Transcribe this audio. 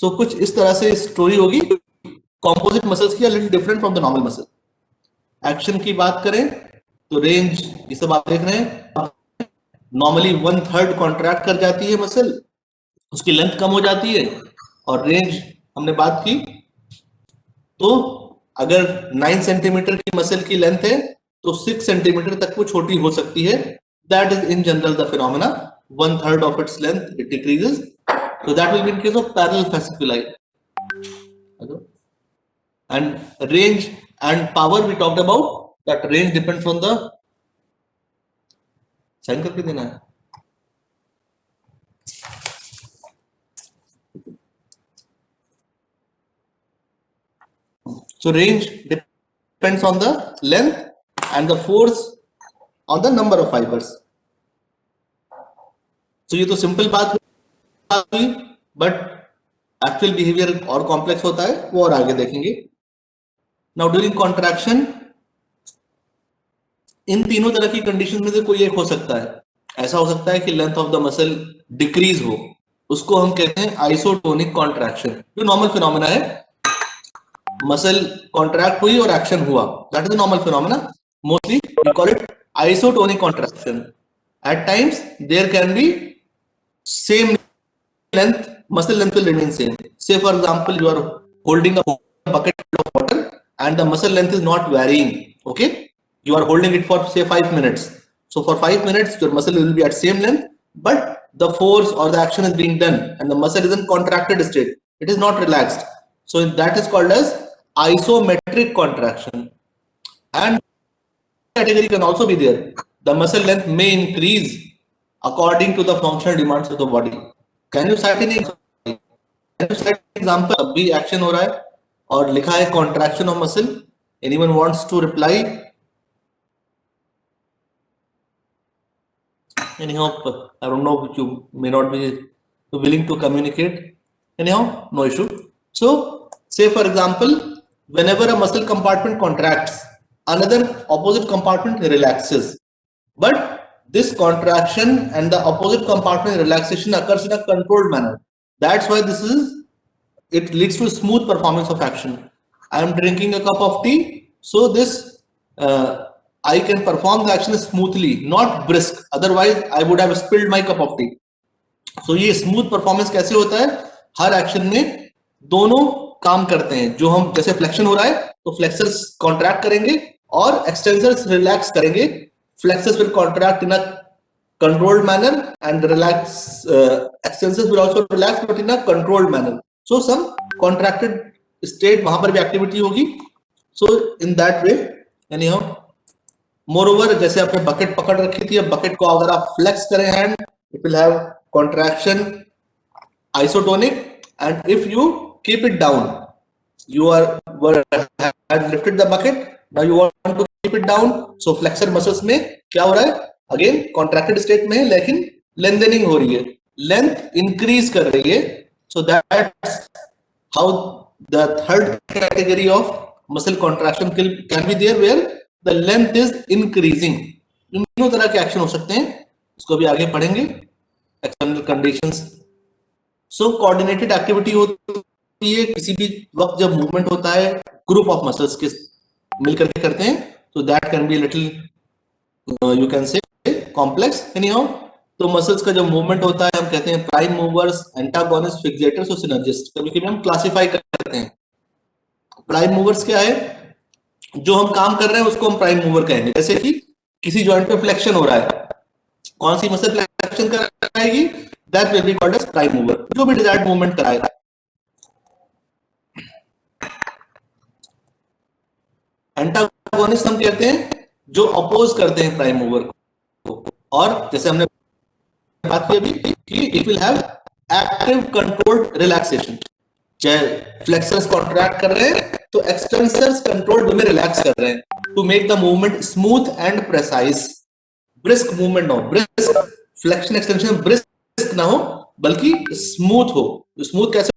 सो कुछ इस तरह से स्टोरी होगी कॉम्पोजिट मसल्स की, little different from the normal muscle. Action की बात करें तो रेंज, ये सब आप देख रहे हैं, नॉर्मली 1/3 कॉन्ट्रैक्ट कर जाती है मसल, उसकी लेंथ कम हो जाती है। और रेंज हमने बात की तो अगर 9 सेंटीमीटर की मसल की लेंथ है तो 6 सेंटीमीटर तक वो छोटी हो सकती है। That is in general the phenomena, 1/3 of its length it decreases. So that will be in case of parallel fasciculi. And range and power we talked about, that range depends on the, sign करके देना है, so range depends on the length and the force on the number of fibers. So ये तो simple बात हुई, but actual behaviour और complex होता है, वो और आगे देखेंगे। नाउ ड्यूरिंग कॉन्ट्रैक्शन इन तीनों तरह की कंडीशन में से कोई एक हो सकता है। ऐसा हो सकता है कि length of the muscle decrease हो, उसको हम कहते हैं आइसोटोनिक कॉन्ट्रैक्शन, जो नॉर्मल फिनोमेना है। मसल कॉन्ट्रैक्ट हुई और एक्शन हुआ, that is the normal phenomena. Mostly we call it isotonic contraction. At times there can be same length, muscle length will remain same. Say for example, you are holding a bucket full of water and the muscle length is not varying. Okay, you are holding it for say 5 minutes. So for 5 minutes, your muscle will be at same length, but the force or the action is being done and the muscle is in contracted state. It is not relaxed. So that is called as isometric contraction. And category can also be there. The muscle length may increase according to the functional demands of the body. Can you cite any example? अभी action हो रहा है और लिखा है contraction of muscle. Anyone wants to reply? Anyhow, I don't know, you may not be willing to communicate. Anyhow, no issue. So, say for example, whenever a muscle compartment contracts, another opposite compartment relaxes. But this contraction and the opposite compartment relaxation occurs in a controlled manner. That's why it leads to smooth performance of action. I am drinking a cup of tea, so this I can perform the action smoothly, not brisk. Otherwise, I would have spilled my cup of tea. So ये smooth performance कैसे होता है? हर action में दोनों काम करते हैं। जो हम जैसे फ्लेक्शन हो रहा है तो फ्लेक्सर्स कॉन्ट्रैक्ट करेंगे और एक्सटेंसर्स रिलैक्स करेंगे। Flexors will contract in a controlled manner and extensors will also relax, but in a controlled manner. So some contracted state वहां पर भी एक्टिविटी होगी। So in that way, anyhow, moreover, जैसे आपने bucket पकड़ रखी थी, अब बकेट को अगर आप फ्लेक्स करें hand, it will have contraction isotonic, and if you keep it down, you had lifted the bucket, now you want to keep it down, so flexor muscles में क्या हो रहा है? Again contracted state में है, लेकिन lengthening हो रही है, length increase कर रही है। So that's how the third category of muscle contraction can be there, where the length is increasing. इन तीनों तरह के एक्शन हो सकते हैं, इसको भी आगे पढ़ेंगे। External conditions. So coordinated activity होती है किसी भी वक्त जब मूवमेंट होता है, ग्रुप ऑफ मसल्स के मिलकर के करते हैं, तो that can be little you can say complex. Anyhow, तो मसल्स का जब मूवमेंट होता है हम कहते हैं प्राइम मूवर्स, एंटागोनिस्ट, फिक्सेटर्स और सिनर्जिस्ट। कभी-कभी हम क्लासिफाई करते हैं। प्राइम मूवर्स क्या है? जो हम काम कर रहे हैं उसको हम प्राइम मूवर कहेंगे। जैसे कि किसी जॉइंट पे फ्लेक्शन हो रहा है, कौन सी मसल फ्लेक्शन कराएगी? That will be called as prime mover, जो भी डिजायर्ड मूवमेंट कराएगा। एंटागोनिस्ट हम कहते हैं जो अपोज करते हैं प्राइम मूवर को। और जैसे हमने बात की अभी कि it will have active controlled relaxation. चाहे फ्लेक्सर्स कॉन्ट्रैक्ट कर रहे हैं तो एक्सटेंसर्स कंट्रोल्ड में रिलैक्स कर रहे हैं to make the movement smooth and precise. Brisk movement ना हो, ब्रिस्क फ्लेक्शन एक्सटेंशन ब्रिस्क ना हो, बल्कि स्मूथ हो। स्मूथ कैसे